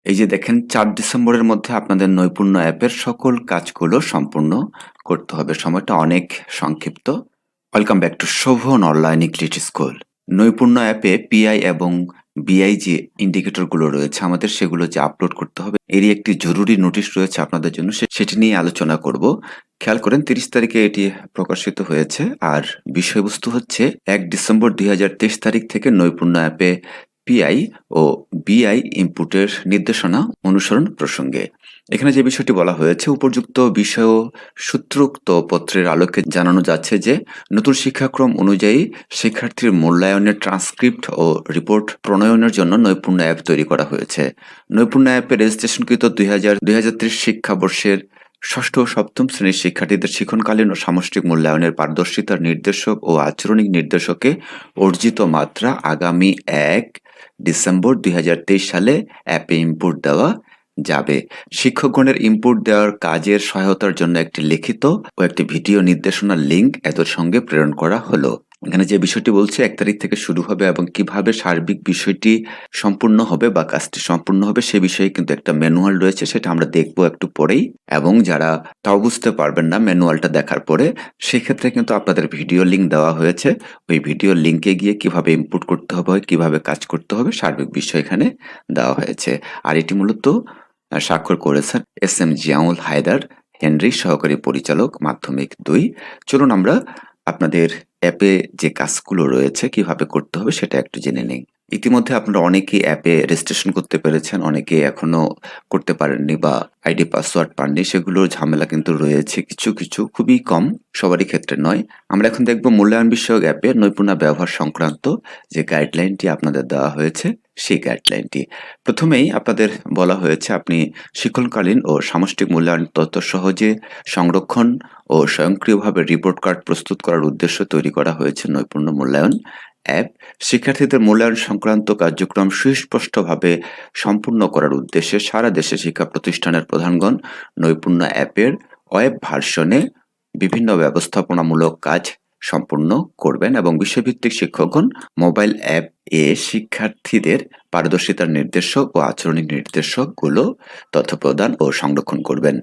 এই যে দেখেন ৪ ডিসেম্বরের মধ্যে আপনাদের নৈপুণ্য অ্যাপের সকল কাজগুলো সম্পূর্ণ করতে হবে। সময়টা অনেক সংক্ষিপ্ত। Welcome back to Shovon online English school. নৈপুণ্য অ্যাপে পিআই এবং বিআই যে ইন্ডিকেটরগুলো রয়েছে আমাদের সেগুলো যে আপলোড করতে হবে এরই একটি জরুরি নোটিশ রয়েছে আপনাদের জন্য সেটি নিয়ে আলোচনা করব। খেয়াল করেন ৩০ তারিখে এটি প্রকাশিত হয়েছে আর বিষয়বস্তু হচ্ছে ১ ডিসেম্বর ২০২৩ তারিখ থেকে নৈপুণ্য অ্যাপে পিআই ও বিআই ইনপুটের নির্দেশনা অনুসরণ প্রসঙ্গে। এখানে যে বিষয়টি বলা হয়েছে উপযুক্ত বিষয় ও সূত্রোক্ত পত্রের আলোকে জানানো যাচ্ছে যে নতুন শিক্ষাক্রম অনুযায়ী শিক্ষার্থীর মূল্যায়নের ট্রান্সক্রিপ্ট ও রিপোর্ট প্রণয়নের জন্য নৈপুণ্য অ্যাপ তৈরি করা হয়েছে। নৈপুণ্য অ্যাপে রেজিস্ট্রেশনকৃত ২০২৩ শিক্ষাবর্ষের ষষ্ঠ ও সপ্তম শ্রেণীর শিক্ষার্থীদের শিক্ষণকালীন ও সামষ্টিক মূল্যায়নের পারদর্শিতার নির্দেশক ও আচরণিক নির্দেশকে অর্জিত মাত্রা আগামী ১ ডিসেম্বর ২০২৩ সালে অ্যাপে ইনপুট দেওয়া যাবে। শিক্ষকগণের ইনপুট দেওয়ার কাজের সহায়তার জন্য একটি লিখিত ও একটি ভিডিও নির্দেশনার লিঙ্ক এদের সঙ্গে প্রেরণ করা হলো। এখানে যে বিষয়টি বলছে ১ তারিখ থেকে শুরু হবে এবং কিভাবে সার্বিক বিষয়টি সম্পূর্ণ হবে বা কাজটি সম্পূর্ণ হবে সে বিষয়ে কিন্তু একটা ম্যানুয়াল রয়েছে, সেটা আমরা দেখব একটু পরেই। এবং যারা তাও বুঝতে পারবেন না ম্যানুয়ালটা দেখার পরে, সেক্ষেত্রে কিন্তু আপনাদের ভিডিও লিঙ্ক দেওয়া হয়েছে। ওই ভিডিও লিঙ্কে গিয়ে কিভাবে ইনপুট করতে হবে, কিভাবে কাজ করতে হবে সার্বিক বিষয় এখানে দেওয়া হয়েছে। আর এটি মূলত স্বাক্ষর করেছেন এস এম জিয়াউল হায়দার হেনরি, সহকারী পরিচালক মাধ্যমিক ২। চলুন আমরা আপনাদের অ্যাপে যে কাজগুলো রয়েছে কিভাবে করতে হবে সেটা একটু জেনে নেই। ইতিমধ্যে আপনারা অনেকেই অ্যাপে রেজিস্ট্রেশন করতে পেরেছেন, অনেকে এখনো করতে পারেননি বা আইডি পাসওয়ার্ড পাননি, সেগুলোর ঝামেলা কিন্তু রয়েছে কিছু কিছু, খুবই কম, সবারই ক্ষেত্রে নয়। আমরা এখন দেখব মূল্যায়ন বিষয়ক অ্যাপে নৈপুণ্য ব্যবহার সংক্রান্ত যে গাইডলাইনটি আপনাদের দেওয়া হয়েছে সেই গাইডলাইনটি। প্রথমেই আপনাদের বলা হয়েছে আপনি শিক্ষণকালীন ও সামষ্টিক মূল্যায়ন তথ্য সহজে সংরক্ষণ ও স্বয়ংক্রিয়ভাবে রিপোর্ট কার্ড প্রস্তুত করার উদ্দেশ্য তৈরি করা হয়েছে নৈপুণ্য মূল্যায়ন অ্যাপ। শিক্ষার্থীদের মূল্যায়ন সংক্রান্ত কার্যক্রম সুস্পষ্টভাবে সম্পূর্ণ করার উদ্দেশ্যে সারা দেশে শিক্ষা প্রতিষ্ঠানের প্রধানগণ নৈপুণ্য অ্যাপের ওয়েব ভার্সনে বিভিন্ন ব্যবস্থাপনামূলক কাজ সম্পূর্ণ করবেন এবং বিষয়ভিত্তিক শিক্ষকগণ মোবাইল অ্যাপ এ শিক্ষার্থীদের পারদর্শিতার নির্দেশক ও আচরণিক নির্দেশকগুলো তথ্য প্রদান ও সংরক্ষণ করবেন।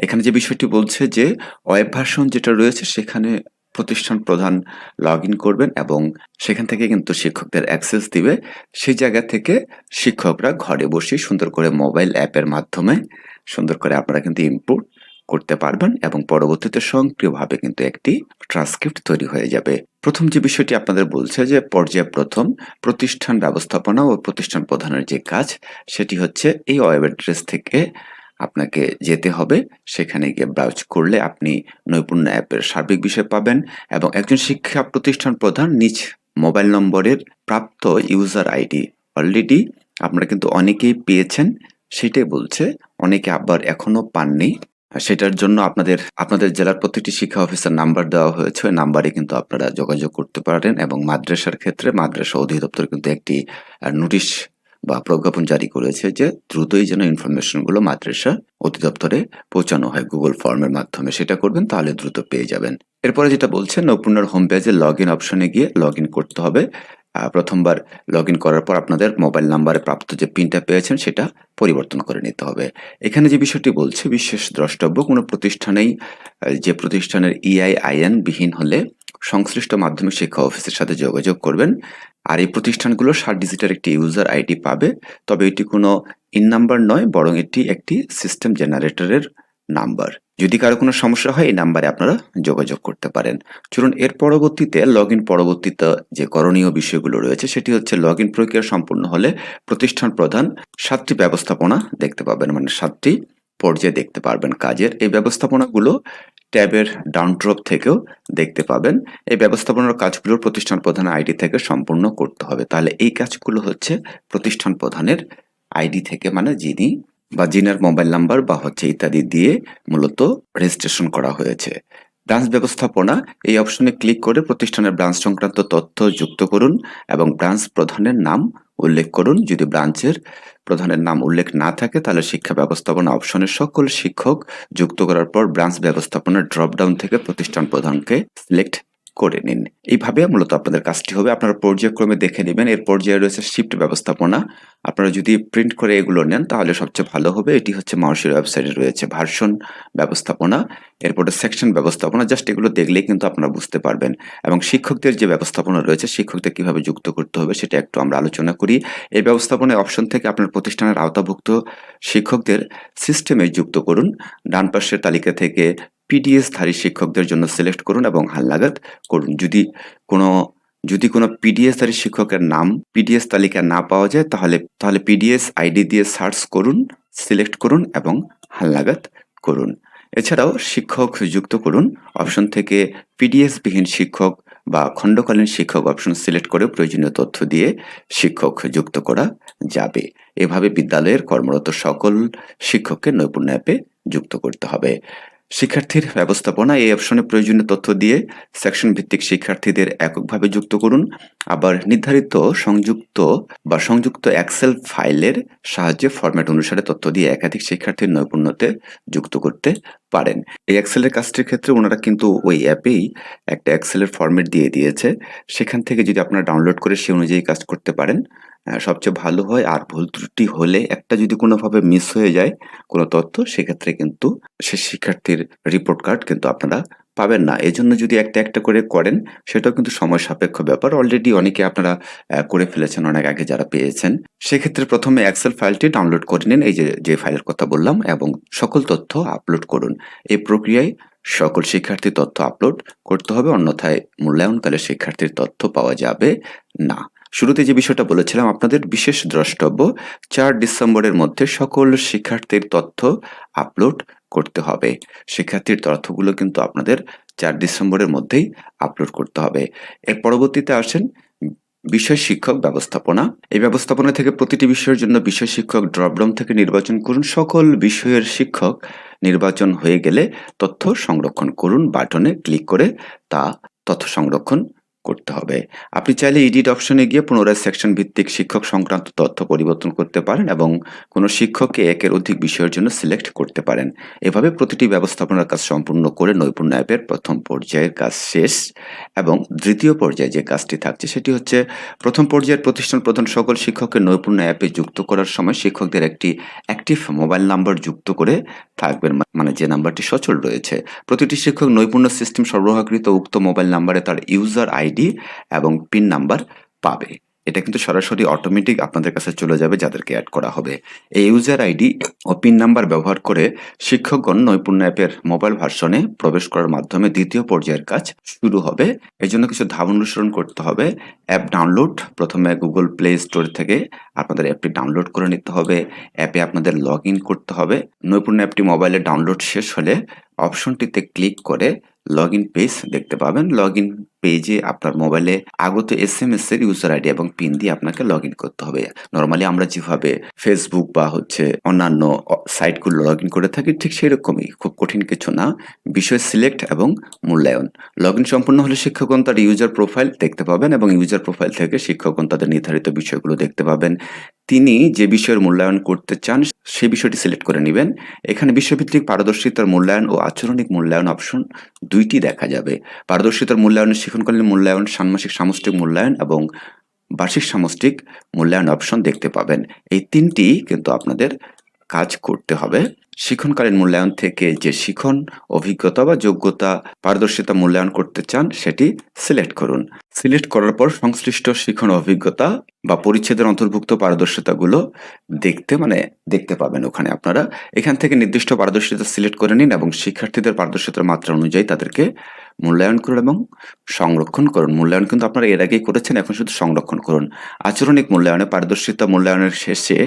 এখানে যে বিষয়টি বলছে যে ওয়েব ভার্সন যেটা রয়েছে সেখানে প্রতিষ্ঠান প্রধান লগ ইন করবেন এবং সেখান থেকে কিন্তু শিক্ষকদের অ্যাক্সেস দিবে। সেই জায়গা থেকে শিক্ষকরা ঘরে বসে সুন্দর করে মোবাইল অ্যাপের মাধ্যমে সুন্দর করে আপনারা কিন্তু ইনপুট করতে পারবেন এবং পরবর্তীতে স্বয়ংক্রিয়ভাবে কিন্তু একটি ট্রান্সক্রিপ্ট তৈরি হয়ে যাবে। প্রথম যে বিষয়টি আপনাদের বলছে যে পর্যায় প্রথম প্রতিষ্ঠান ব্যবস্থাপনা ও প্রতিষ্ঠান প্রধানের যে কাজ সেটি হচ্ছে এই ওয়েব অ্যাড্রেস থেকে আপনাকে যেতে হবে। সেখানে গিয়ে ব্রাউজ করলে আপনি নৈপুণ্য অ্যাপের সার্বিক বিষয় পাবেন এবং একজন শিক্ষা প্রতিষ্ঠান প্রধান নিজ মোবাইল নম্বরের প্রাপ্ত ইউজার আইডি অলরেডি আপনারা কিন্তু অনেকেই পেয়েছেন, সেটাই বলছে। অনেকে আবার এখনো পাননি, সেটার জন্য আপনাদের জেলার প্রতিটি শিক্ষা অফিসার নাম্বার দেওয়া হয়েছে, ওই নাম্বারে কিন্তু আপনারা যোগাযোগ করতে পারেন এবং মাদ্রাসার ক্ষেত্রে মাদ্রাসা অধিদপ্তর কিন্তু একটি নোটিশ বা প্রজ্ঞাপন জারি করেছে যে দ্রুতই যেন ইনফরমেশনগুলো মাদ্রাসা অধিদপ্তরে পৌঁছানো হয় গুগল ফর্মের মাধ্যমে, সেটা করবেন তাহলে দ্রুত পেয়ে যাবেন। এরপরে যেটা বলছে নৈপুণ্যর হোম পেজে লগ ইন অপশনে গিয়ে লগ ইন করতে হবে। প্রথমবার লগ ইন করার পর আপনাদের মোবাইল নাম্বারে প্রাপ্ত যে পিনটা পেয়েছেন সেটা পরিবর্তন করে নিতে হবে। এখানে যে বিষয়টি বলছে বিশেষ দ্রষ্টব্য কোনো প্রতিষ্ঠানেই যে প্রতিষ্ঠানের ইআইআইএন বিহীন হলে সংশ্লিষ্ট মাধ্যমিক শিক্ষা অফিসের সাথে যোগাযোগ করবেন। আর এই প্রতিষ্ঠানগুলো 7 ডিজিটের একটি ইউজার আইডি পাবে, তবে এটি কোনো ইন নাম্বার নয় বরং এটি একটি সিস্টেম জেনারেটরের নাম্বার। যদি কারো কোনো সমস্যা হয় এই নাম্বারে আপনারা যোগাযোগ করতে পারেন। চলুন এর পরবর্তীতে লগ ইন পরবর্তীতে যে করণীয় বিষয়গুলো রয়েছে সেটি হচ্ছে লগ ইন প্রক্রিয়া সম্পূর্ণ হলে প্রতিষ্ঠান প্রধান 7টি ব্যবস্থাপনা দেখতে পাবেন, মানে 7টি পর্যায়ে দেখতে পারবেন কাজের। এই ব্যবস্থাপনাগুলো ট্যাবের ডাউনড্রপ থেকেও দেখতে পাবেন। এই ব্যবস্থাপনার কাজগুলো প্রতিষ্ঠান প্রধানের আইডি থেকে সম্পূর্ণ করতে হবে। তাহলে এই কাজগুলো হচ্ছে প্রতিষ্ঠান প্রধানের আইডি থেকে, মানে যিনি বা যিনার মোবাইল নাম্বার বা হচ্ছে ইত্যাদি দিয়ে মূলত রেজিস্ট্রেশন করা হয়েছে। ব্রাঞ্চ ব্যবস্থাপনা এই অপশনে ক্লিক করে প্রতিষ্ঠানের ব্রাঞ্চ সংক্রান্ত তথ্য যুক্ত করুন এবং ব্রাঞ্চ প্রধানের নাম উল্লেখ করুন। যদি ব্রাঞ্চের প্রধানের নাম উল্লেখ না থাকে তাহলে শিক্ষা ব্যবস্থাপনা অপশনের সকল শিক্ষক যুক্ত করার পর ব্রাঞ্চ ব্যবস্থাপনার ড্রপ ডাউন থেকে প্রতিষ্ঠান প্রধানকে সিলেক্ট করে নিন। এইভাবে মূলত আপনাদের কাজটি হবে। আপনারা পর্যায়ক্রমে দেখে নেবেন। এর পর্যায়ে রয়েছে শিফট ব্যবস্থাপনা। আপনারা যদি প্রিন্ট করে এগুলো নেন তাহলে সবচেয়ে ভালো হবে। এটি হচ্ছে মাউসের ওয়েবসাইটে রয়েছে ভার্সন ব্যবস্থাপনা, এরপরে সেকশন ব্যবস্থাপনা। জাস্ট এগুলো দেখলেই কিন্তু আপনারা বুঝতে পারবেন। এবং শিক্ষকদের যে ব্যবস্থাপনা রয়েছে, শিক্ষকদের কিভাবে যুক্ত করতে হবে সেটা একটু আমরা আলোচনা করি। এই ব্যবস্থাপনায় অপশন থেকে আপনার প্রতিষ্ঠানের আওতাভুক্ত শিক্ষকদের সিস্টেমে যুক্ত করুন। ডান পাশের তালিকা থেকে পিডিএস ধারী শিক্ষকদের জন্য সিলেক্ট করুন এবং হালনাগাদ করুন। যদি কোনো পিডিএস ধারী শিক্ষকের নাম পিডিএস তালিকায় না পাওয়া যায় তাহলে পিডিএস আইডি দিয়ে সার্চ করুন, সিলেক্ট করুন এবং হালনাগাদ করুন। এছাড়াও শিক্ষক যুক্ত করুন অপশন থেকে পিডিএস বিহীন শিক্ষক বা খণ্ডকালীন শিক্ষক অপশন সিলেক্ট করে প্রয়োজনীয় তথ্য দিয়ে শিক্ষক যুক্ত করা যাবে। এভাবে বিদ্যালয়ের কর্মরত সকল শিক্ষককে নৈপুণ্য অ্যাপে যুক্ত করতে হবে। শিক্ষার্থীর ব্যবস্থাপনা এই অপশনে প্রয়োজনীয় তথ্য দিয়ে সেকশন ভিত্তিক শিক্ষার্থীদের এককভাবে যুক্ত করুন। আবার নির্ধারিত সংযুক্ত এক্সেল ফাইলের সাহায্যে ফরম্যাট অনুসারে তথ্য দিয়ে একাধিক শিক্ষার্থীর নৈপুণ্যতে যুক্ত করতে পারেন। এই এক্সেলের কাজটির ক্ষেত্রে ওনারা কিন্তু ওই অ্যাপেই একটা এক্সেলের ফরম্যাট দিয়ে দিয়েছে। সেখান থেকে যদি আপনারা ডাউনলোড করে সেই অনুযায়ী কাজ করতে পারেন সবচেয়ে ভালো হয়। আর ভুল ত্রুটি হলে একটা যদি কোনোভাবে মিস হয়ে যায় কোনো তথ্য, সেক্ষেত্রে কিন্তু সে শিক্ষার্থীর রিপোর্ট কার্ড কিন্তু আপনারা পাবেন না। এজন্য যদি একটা করে করেন সেটাও কিন্তু সময় সাপেক্ষ ব্যাপার। অলরেডি অনেকে আপনারা করে ফেলেছেন অনেক আগে যারা পেয়েছেন। সেক্ষেত্রে প্রথমে এক্সেল ফাইলটি ডাউনলোড করে নিন, এই যে ফাইলের কথা বললাম, এবং সকল তথ্য আপলোড করুন। এই প্রক্রিয়ায় সকল শিক্ষার্থীর তথ্য আপলোড করতে হবে, অন্যথায় মূল্যায়নকালে শিক্ষার্থীর তথ্য পাওয়া যাবে না। শুরুতে যে বিষয়টা বলেছিলাম আপনাদের বিশেষ দ্রষ্টব্য, 4 ডিসেম্বরের মধ্যে সকল শিক্ষার্থীর তথ্য আপলোড করতে হবে। শিক্ষার্থীর তথ্যগুলো কিন্তু আপনাদের 4 ডিসেম্বরের মধ্যেই আপলোড করতে হবে। এর পরবর্তীতে আসেন বিষয় শিক্ষক ব্যবস্থাপনা। এই ব্যবস্থাপনা থেকে প্রতিটি বিষয়ের জন্য বিষয় শিক্ষক ড্রপডাউন থেকে নির্বাচন করুন। সকল বিষয়ের শিক্ষক নির্বাচন হয়ে গেলে তথ্য সংরক্ষণ করুন বাটনে ক্লিক করে তা তথ্য সংরক্ষণ করতে হবে। আপনি চাইলে এডিট অপশনে গিয়ে পুনরায় সেকশন ভিত্তিক শিক্ষক সংক্রান্ত তথ্য পরিবর্তন করতে পারেন এবং কোনো শিক্ষককে একের অধিক বিষয়ের জন্য সিলেক্ট করতে পারেন। এভাবে প্রতিটি ব্যবস্থাপনার কাজ সম্পূর্ণ করে নৈপুণ্য অ্যাপের প্রথম পর্যায়ের কাজ শেষ। এবং দ্বিতীয় পর্যায়ে যে কাজটি থাকছে সেটি হচ্ছে, প্রথম পর্যায়ের প্রতিষ্ঠান প্রধান সকল শিক্ষককে নৈপুণ্য অ্যাপে যুক্ত করার সময় শিক্ষকদের একটি অ্যাক্টিভ মোবাইল নাম্বার যুক্ত করে থাকবেন, মানে যে নাম্বারটি সচল রয়েছে। প্রতিটি শিক্ষক নৈপুণ্য সিস্টেম সরবরাহকৃত উক্ত মোবাইল নাম্বারে তার ইউজার আইডি এবং পিন নাম্বার পাবে। এটা কিন্তু সরাসরি অটোমেটিক আপনাদের কাছে চলে যাবে যাদেরকে অ্যাড করা হবে। এই ইউজার আইডি ও পিন নাম্বার ব্যবহার করে শিক্ষকগণ নৈপুণ্য অ্যাপের মোবাইল ভার্সনে প্রবেশ করার মাধ্যমে দ্বিতীয় পর্যায়ের কাজ শুরু হবে। এর জন্য কিছু ধাপ অনুসরণ করতে হবে। অ্যাপ ডাউনলোড, প্রথমে গুগল প্লে স্টোর থেকে আপনাদের অ্যাপটি ডাউনলোড করে নিতে হবে। অ্যাপে আপনাদের লগ ইন করতে হবে। নৈপুণ্য অ্যাপটি মোবাইলে ডাউনলোড শেষ হলে অপশনটিতে ক্লিক করে লগ ইন পেজ দেখতে পাবেন। লগ ইন পেজে আপনার মোবাইলে আগত SMS এর ইউজার আইডি এবং পিন দিয়ে আপনাকে লগ ইন করতে হবে। নর্মালি আমরা যেভাবে ফেসবুক বা অন্যান্য সাইটগুলো লগ ইন করে থাকি ঠিক সেরকমই, খুব কঠিন কিছু না। বিষয় সিলেক্ট এবং মূল্যায়ন। লগ ইন সম্পূর্ণ হলে শিক্ষকগণ তার ইউজার প্রোফাইল দেখতে পাবেন এবং ইউজার প্রোফাইল থেকে শিক্ষকগণ তাদের নির্ধারিত বিষয়গুলো দেখতে পাবেন। তিনি যে বিষয়ের মূল্যায়ন করতে চান সেই বিষয়টি সিলেক্ট করে নেবেন। এখানে বিষয়ভিত্তিক পারদর্শিতার মূল্যায়ন ও আচরণিক মূল্যায়ন অপশন দুইটি দেখা যাবে। পারদর্শিতার মূল্যায়নের শিক্ষণকালীন মূল্যায়ন, ষান্মাসিক সামষ্টিক মূল্যায়ন এবং বার্ষিক সামষ্টিক মূল্যায়ন অপশন দেখতে পাবেন। এই তিনটি কিন্তু আপনাদের কাজ করতে হবে। শিক্ষণকালীন মূল্যায়ন থেকে যে শিখন অভিজ্ঞতা বা যোগ্যতা পারদর্শিতা মূল্যায়ন করতে চান সেটি সিলেক্ট করুন। সিলেক্ট করার পর সংশ্লিষ্ট শিখন অভিজ্ঞতা বা পরিচ্ছেদের অন্তর্ভুক্ত পারদর্শিতাগুলো দেখতে পাবেন ওখানে আপনারা। এখান থেকে নির্দিষ্ট পারদর্শিতা সিলেক্ট করে নিন এবং শিক্ষার্থীদের পারদর্শিতার মাত্রা অনুযায়ী তাদেরকে মূল্যায়ন করুন এবং সংরক্ষণ করুন। মূল্যায়ন কিন্তু আপনারা এর আগেই করেছেন, এখন শুধু সংরক্ষণ করুন। আচরণিক মূল্যায়নে পারদর্শিতা মূল্যায়নের শেষে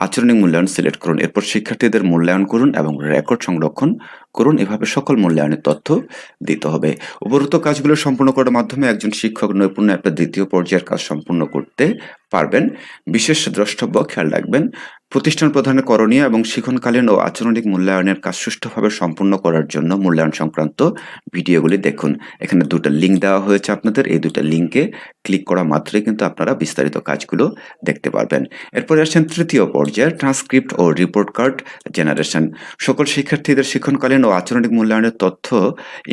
আচরণিক মূল্যায়ন সিলেক্ট করুন। এরপর শিক্ষার্থীদের মূল্যায়ন করুন এবং রেকর্ড সংরক্ষণ করুন। এভাবে সকল মূল্যায়নের তথ্য দিতে হবে। উপরোক্ত কাজগুলো সম্পূর্ণ করার মাধ্যমে একজন শিক্ষক নৈপুণ্য অ্যাপের দ্বিতীয় পর্যায়ের কাজ সম্পূর্ণ করতে পারবেন। বিশেষ দ্রষ্টব্য খেয়াল রাখবেন, প্রতিষ্ঠান প্রধানের করণীয় এবং শিক্ষণকালীন ও আচরণিক মূল্যায়নের কাজ সুষ্ঠুভাবে সম্পূর্ণ করার জন্য মূল্যায়ন সংক্রান্ত ভিডিওগুলি দেখুন। এখানে দুটো লিঙ্ক দেওয়া হয়েছে আপনাদের। এই দুটো লিঙ্কে ক্লিক করা মাত্রই কিন্তু আপনারা বিস্তারিত কাজগুলো দেখতে পারবেন। এরপরে আসছেন তৃতীয় পর্যায়ে ট্রান্সক্রিপ্ট ও রিপোর্ট কার্ড জেনারেশন। সকল শিক্ষার্থীদের শিক্ষণকালীন ও আচরণিক মূল্যায়নের তথ্য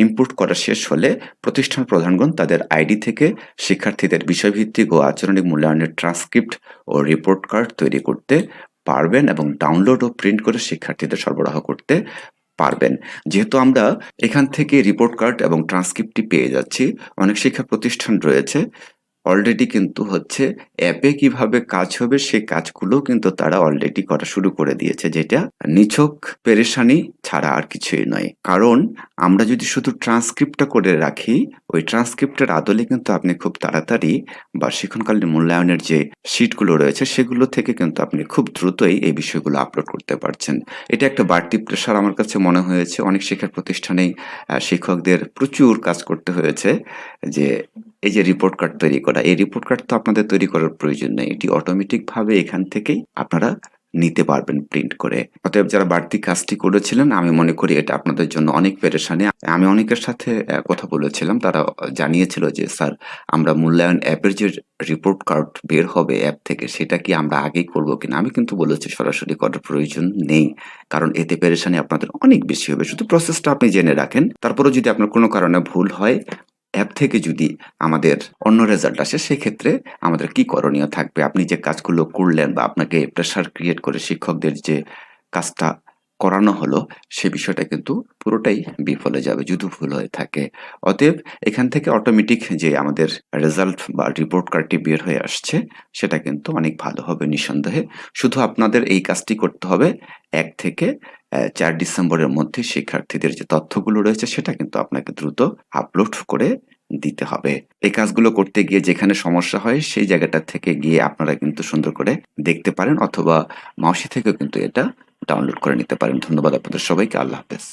ইনপুট করা শেষ হলে প্রতিষ্ঠান প্রধানগণ তাদের আইডি থেকে শিক্ষার্থীদের বিষয়ভিত্তিক ও আচরণিক মূল্যায়নের ট্রান্সক্রিপ্ট ও রিপোর্ট কার্ড তৈরি করতে পারবেন এবং ডাউনলোড ও প্রিন্ট করে শিক্ষার্থীদের সরবরাহ করতে পারবেন। যেহেতু আমরা এখান থেকে রিপোর্ট কার্ড এবং ট্রান্সক্রিপ্টটি পেয়ে যাচ্ছি, অনেক শিক্ষা প্রতিষ্ঠান রয়েছে অলরেডি কিন্তু হচ্ছে অ্যাপে কিভাবে কাজ হবে সেই কাজগুলো কিন্তু তারা অলরেডি করা শুরু করে দিয়েছে, যেটা নিছক পেরেশানি ছাড়া আর কিছুই নয়। কারণ আমরা যদি শুধু ট্রান্সক্রিপ্টটা করে রাখি, ওই ট্রান্সক্রিপ্টের আদলে কিন্তু আপনি খুব তাড়াতাড়ি বা শিক্ষণকালীন মূল্যায়নের যে শিটগুলো রয়েছে সেগুলো থেকে কিন্তু আপনি খুব দ্রুতই এই বিষয়গুলো আপলোড করতে পারছেন। এটা একটা বাড়তি প্রেশার আমার কাছে মনে হয়েছে। অনেক শিক্ষা প্রতিষ্ঠানেই শিক্ষকদের প্রচুর কাজ করতে হয়েছে যে এই যে রিপোর্ট কার্ড তৈরি করা, এই রিপোর্ট কার্ড তো আপনাদের তৈরি করার প্রয়োজন নেই। এটি অটোমেটিকভাবে এখান থেকেই আপনারা নিতে পারবেন প্রিন্ট করে। অতএব যারা বাড়তি কাজটি করেছিলেন, আমি মনে করি এটা আপনাদের জন্য অনেক পেরেশানি। আমি অনেকের সাথে কথা বলেছিলাম, তারা জানিয়েছিল যে স্যার আমরা মূল্যায়ন অ্যাপের যে রিপোর্ট কার্ড বের হবে অ্যাপ থেকে সেটা কি আমরা আগেই করবো কিনা। আমি কিন্তু বলেছি সরাসরি করার প্রয়োজন নেই, কারণ এতে পেরেশানি আপনাদের অনেক বেশি হবে। শুধু প্রসেসটা আপনি জেনে রাখেন, তারপরেও যদি আপনার কোনো কারণে ভুল হয় অ্যাপ থেকে যদি আমাদের অন্য রেজাল্ট আসে, সেক্ষেত্রে আমাদের কি করণীয় থাকবে। আপনি যে কাজগুলো করলেন বা আপনাকে প্রেশার ক্রিয়েট করে শিক্ষকদের যে কাজটা করানো হলো সে বিষয়টা কিন্তু পুরোটাই বিফলে যাবে যদি ভুল হয়ে থাকে। অতএব এখান থেকে অটোমেটিক যে আমাদের রেজাল্ট বা রিপোর্ট কার্ডটি বের হয়ে আসছে সেটা কিন্তু অনেক ভালো হবে নিঃসন্দেহে। শুধু আপনাদের এই কাজটি করতে হবে, ১ থেকে ৪ ডিসেম্বরের মধ্যে শিক্ষার্থীদের যে তথ্যগুলো রয়েছে সেটা কিন্তু আপনাকে দ্রুত আপলোড করে দিতে হবে। এই কাজগুলো করতে গিয়ে যেখানে সমস্যা হয় সেই জায়গাটা থেকে গিয়ে আপনারা কিন্তু সুন্দর করে দেখতে পারেন, অথবা মাউসি থেকেও কিন্তু এটা ডাউনলোড করে নিতে পারেন। ধন্যবাদ আপনাদের সবাইকে। আল্লাহ হাফেজ।